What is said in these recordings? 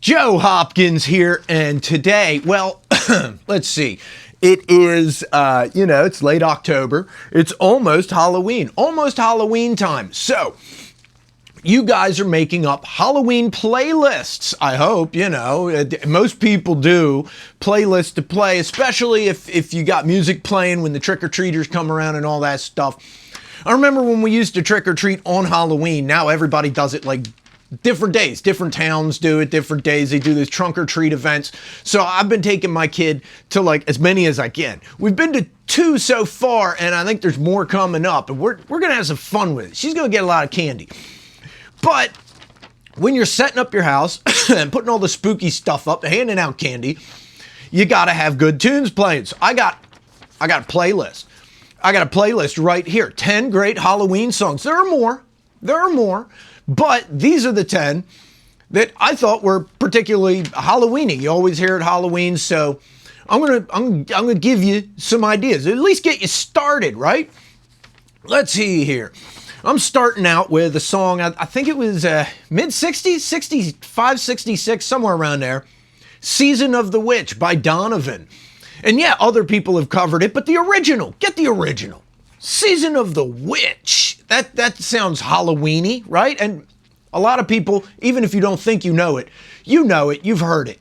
Joe Hopkins here, and today, well, let's see. It is, it's late October. It's almost Halloween time. So, you guys are making up Halloween playlists, I hope, most people do playlists to play, especially if you got music playing when the trick-or-treaters come around and all that stuff. I remember when we used to trick-or-treat on Halloween. Now everybody does it like different days. Different towns do it different days. They do these trunk-or-treat events. So I've been taking my kid to like as many as I can. We've been to 2 so far, and I think there's more coming up. And we're going to have some fun with it. She's going to get a lot of candy. But when you're setting up your house and putting all the spooky stuff up, handing out candy, you got to have good tunes playing. So I got a playlist. I got a playlist right here. 10 great Halloween songs. There are more, but these are the 10 that I thought were particularly Halloweeny. You always hear it Halloween, so I'm gonna give you some ideas. At least get you started, right? Let's see here. I'm starting out with a song, I think it was mid-60s, 65, 66, somewhere around there. Season of the Witch by Donovan. And yeah, other people have covered it, but the original, get the original. Season of the Witch. That sounds Halloweeny, right? And a lot of people, even if you don't think you know it, you've heard it,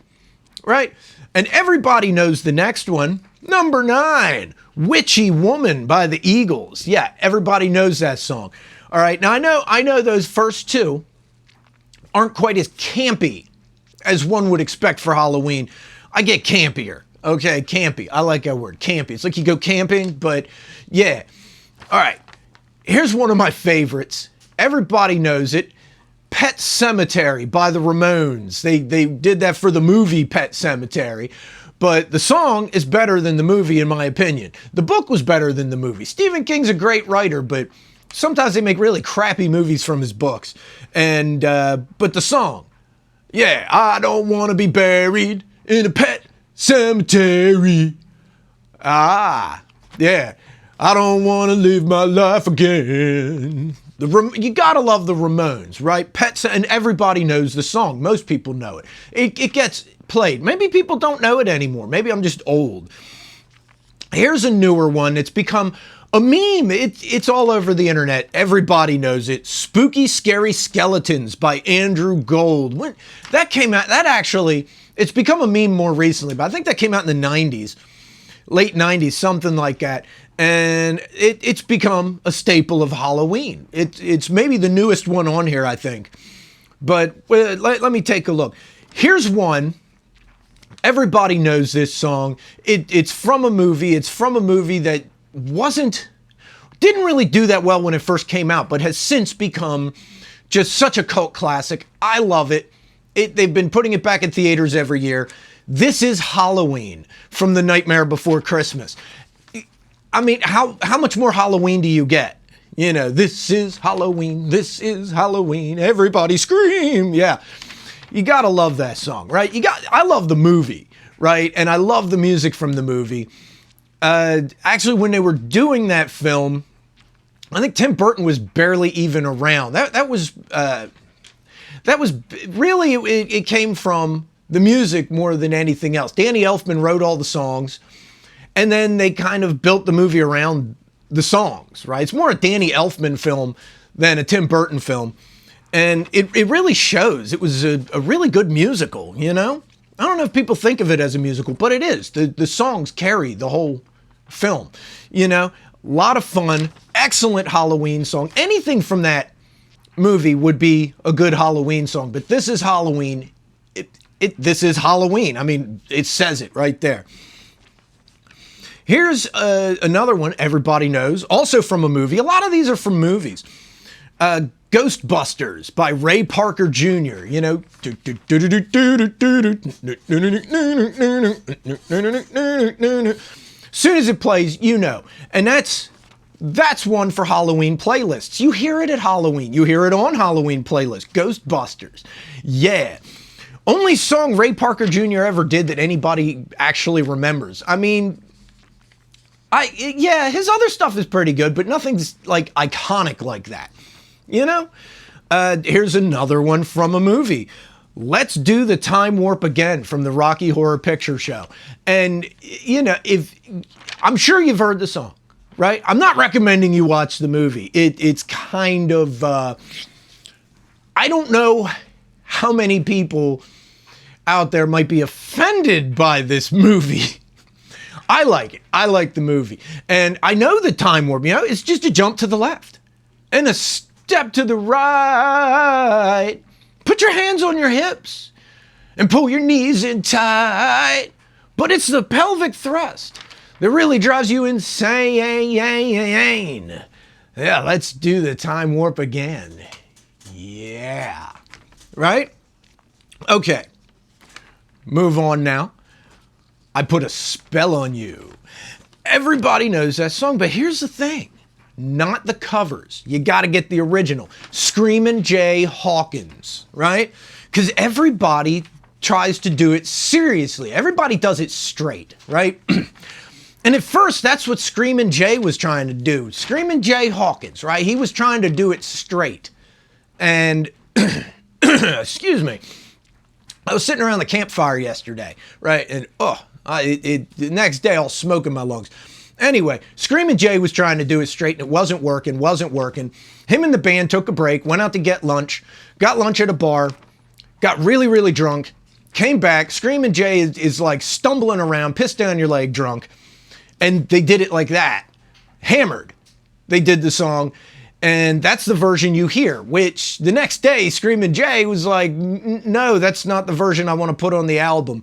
right? And everybody knows the next one, number 9, Witchy Woman by the Eagles. Yeah, everybody knows that song. All right, now I know those first 2 aren't quite as campy as one would expect for Halloween. I get campier. Okay, campy. I like that word, campy. It's like you go camping, but yeah. All right, here's one of my favorites. Everybody knows it. Pet Sematary by the Ramones. They did that for the movie Pet Sematary, but the song is better than the movie in my opinion. The book was better than the movie. Stephen King's a great writer, but sometimes they make really crappy movies from his books. And but the song, yeah, I don't want to be buried in a pet cemetery. Yeah. I don't want to live my life again. You gotta love the Ramones, right? Pets, and everybody knows the song. Most people know it. It gets played. Maybe people don't know it anymore. Maybe I'm just old. Here's a newer one. It's become a meme. It's all over the internet. Everybody knows it. Spooky Scary Skeletons by Andrew Gold. When that came out, it's become a meme more recently, but I think that came out in the 90s, late 90s, something like that. And it's become a staple of Halloween. It's maybe the newest one on here, I think. But let me take a look. Here's one. Everybody knows this song. It's from a movie. It's from a movie that didn't really do that well when it first came out, but has since become just such a cult classic. I love it. They've been putting it back in theaters every year. This is Halloween from The Nightmare Before Christmas. I mean, how much more Halloween do you get? This is Halloween, everybody scream. Yeah, you gotta love that song, right? I love the movie, right? And I love the music from the movie. Actually, when they were doing that film, I think Tim Burton was barely even around. That was really, it came from the music more than anything else. Danny Elfman wrote all the songs, and then they kind of built the movie around the songs, right? It's more a Danny Elfman film than a Tim Burton film. And it really shows. It was a really good musical, I don't know if people think of it as a musical, but it is. The songs carry the whole film, A lot of fun, excellent Halloween song. Anything from that movie would be a good Halloween song, but this is Halloween. This is Halloween. I mean, it says it right there. Here's another one everybody knows, also from a movie. A lot of these are from movies. Ghostbusters by Ray Parker Jr. Soon as it plays, And that's one for Halloween playlists. You hear it at Halloween. You hear it on Halloween playlists. Ghostbusters. Yeah. Only song Ray Parker Jr. ever did that anybody actually remembers. I mean, his other stuff is pretty good, but nothing's like iconic like that. Here's another one from a movie. Let's do the time warp again from the Rocky Horror Picture Show. And, you know, I'm sure you've heard the song, right? I'm not recommending you watch the movie. It's kind of, I don't know how many people out there might be offended by this movie. I like it. I like the movie. And I know the time warp, you know, it's just a jump to the left and a step to the right. Put your hands on your hips and pull your knees in tight. But it's the pelvic thrust that really drives you insane. Yeah, let's do the time warp again. Yeah. Right? Okay. Move on now. I put a spell on you. Everybody knows that song, but here's the thing. Not the covers. You got to get the original. Screamin' Jay Hopkins, right? Because everybody tries to do it seriously. Everybody does it straight, right? And at first, that's what Screamin' Jay was trying to do. Screamin' Jay Hopkins, right? He was trying to do it straight. And, excuse me, I was sitting around the campfire yesterday, right? And, the next day, I was smoking my lungs. Anyway, Screamin' Jay was trying to do it straight, and it wasn't working. Him and the band took a break, went out to get lunch, got lunch at a bar, got really, really drunk, came back. Screamin' Jay is like stumbling around, pissed down your leg drunk, and they did it like that. Hammered. They did the song, and that's the version you hear, which the next day, Screamin' Jay was like, no, that's not the version I want to put on the album.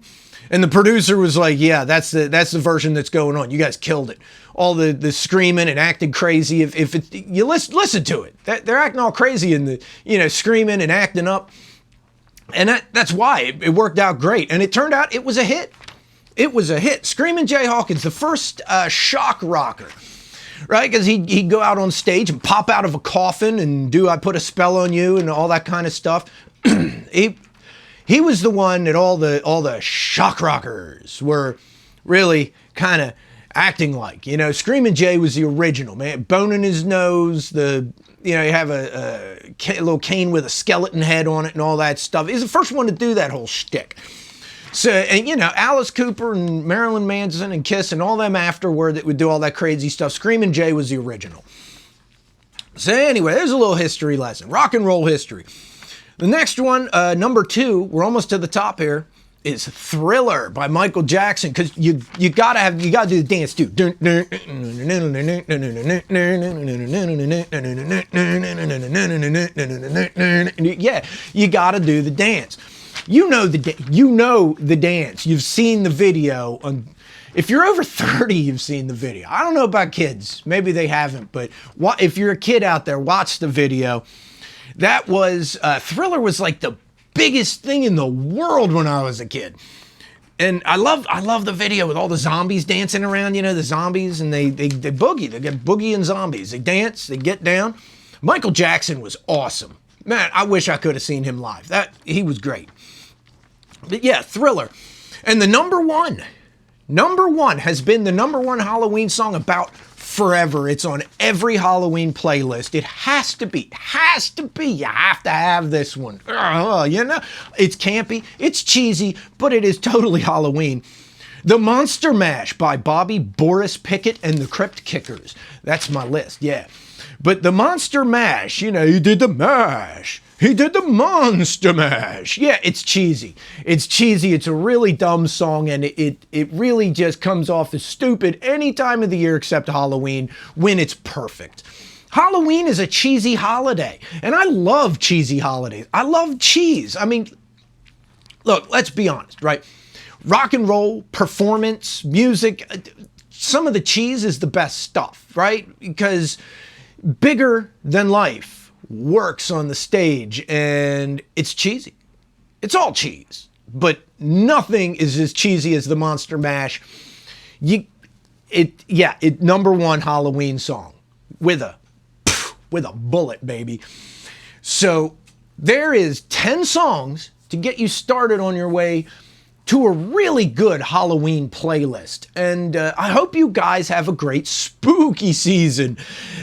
And the producer was like, yeah, that's the version that's going on. You guys killed it. All the screaming and acting crazy. If you listen to it, they're acting all crazy and screaming and acting up. And that's why it worked out great. And it turned out it was a hit. It was a hit. Screamin' Jay Hopkins, the first shock rocker, right? Because he'd go out on stage and pop out of a coffin and do I Put a Spell on You and all that kind of stuff. He was the one that all the shock rockers were really kind of acting like. Screamin' Jay was the original, man. Bone in his nose, you have a little cane with a skeleton head on it and all that stuff. He's the first one to do that whole shtick. So, and Alice Cooper and Marilyn Manson and Kiss and all them afterward that would do all that crazy stuff. Screamin' Jay was the original. So anyway, there's a little history lesson. Rock and roll history. The next one, number 2, we're almost to the top here, is Thriller by Michael Jackson, because you gotta do the dance too. Yeah, you gotta do the dance. You know the dance. You've seen the video. If you're over 30, you've seen the video. I don't know about kids. Maybe they haven't, but if you're a kid out there, watch the video. That was, Thriller was like the biggest thing in the world when I was a kid. And I love the video with all the zombies dancing around, the zombies, and they boogie. They get boogie and zombies. They dance, they get down. Michael Jackson was awesome. Man, I wish I could have seen him live. He was great. But yeah, Thriller. And the number one has been the number one Halloween song about forever. It's on every Halloween playlist. It has to be. You have to have this one. It's campy, it's cheesy, but it is totally Halloween. The Monster Mash by Bobby Boris Pickett and the Crypt Kickers. That's my list, yeah. But the Monster Mash, he did the mash. He did the Monster Mash. Yeah, it's cheesy. It's a really dumb song, and it really just comes off as stupid any time of the year except Halloween, when it's perfect. Halloween is a cheesy holiday, and I love cheesy holidays. I love cheese. I mean, look, let's be honest, right? Rock and roll, performance, music, some of the cheese is the best stuff, right? Because bigger than life works on the stage, and it's cheesy. It's all cheese, but nothing is as cheesy as the Monster Mash. Number one Halloween song with a bullet, baby. So there is 10 songs to get you started on your way to a really good Halloween playlist. And I hope you guys have a great spooky season.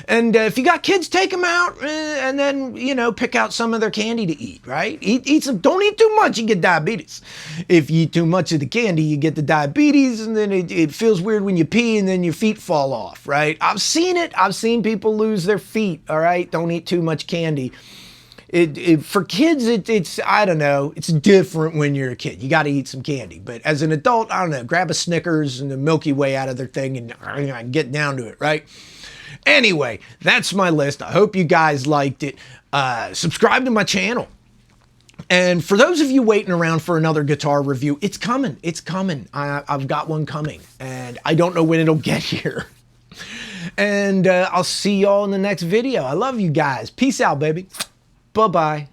And if you got kids, take them out and then, you know, pick out some of their candy to eat, right? Eat some, don't eat too much, you get diabetes. If you eat too much of the candy, you get the diabetes, and then it feels weird when you pee and then your feet fall off, right? I've seen it. I've seen people lose their feet, all right? Don't eat too much candy. For kids, it's, I don't know, it's different when you're a kid. You got to eat some candy. But as an adult, I don't know, grab a Snickers and the Milky Way out of their thing and get down to it, right? Anyway, that's my list. I hope you guys liked it. Subscribe to my channel. And for those of you waiting around for another guitar review, it's coming. It's coming. I've got one coming. And I don't know when it'll get here. And I'll see y'all in the next video. I love you guys. Peace out, baby. Bye-bye.